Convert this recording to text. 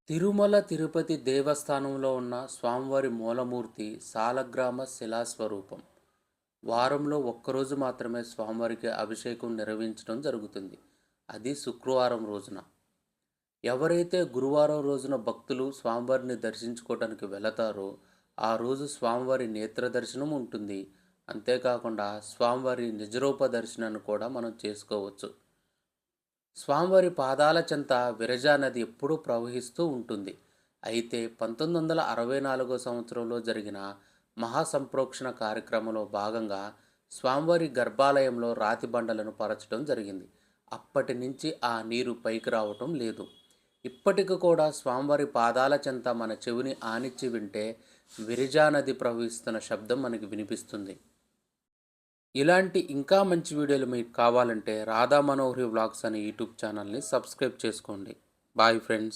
తిరుమల తిరుపతి దేవస్థానంలో ఉన్న స్వామివారి మూలమూర్తి సాలగ్రామ శిలాస్వరూపం. వారంలో ఒక్కరోజు మాత్రమే స్వామివారికి అభిషేకం నిర్వహించడం జరుగుతుంది. అది శుక్రవారం రోజున. ఎవరైతే గురువారం రోజున భక్తులు స్వామివారిని దర్శించుకోవడానికి వెళతారో ఆ రోజు స్వామివారి నేత్ర దర్శనం ఉంటుంది. అంతేకాకుండా స్వామివారి నిజరూప దర్శనాన్ని కూడా మనం చేసుకోవచ్చు. స్వామివారి పాదాల చెంత విరజా నది ఎప్పుడూ ప్రవహిస్తూ ఉంటుంది. అయితే 1964 సంవత్సరంలో జరిగిన మహాసంప్రోక్షణ కార్యక్రమంలో భాగంగా స్వామివారి గర్భాలయంలో రాతి బండలను పరచడం జరిగింది. అప్పటి నుంచి ఆ నీరు పైకి రావటం లేదు. ఇప్పటికి కూడా స్వామివారి పాదాల చెంత మన చెవిని ఆనిచ్చి వింటే విరజా నది ప్రవహిస్తున్న శబ్దం మనకి వినిపిస్తుంది. ఇలాంటి ఇంకా మంచి వీడియోలు మీకు కావాలంటే రాధా మనోహరి వ్లాగ్స్ అనే యూట్యూబ్ ఛానల్ని సబ్స్క్రైబ్ చేసుకోండి. Bye friends.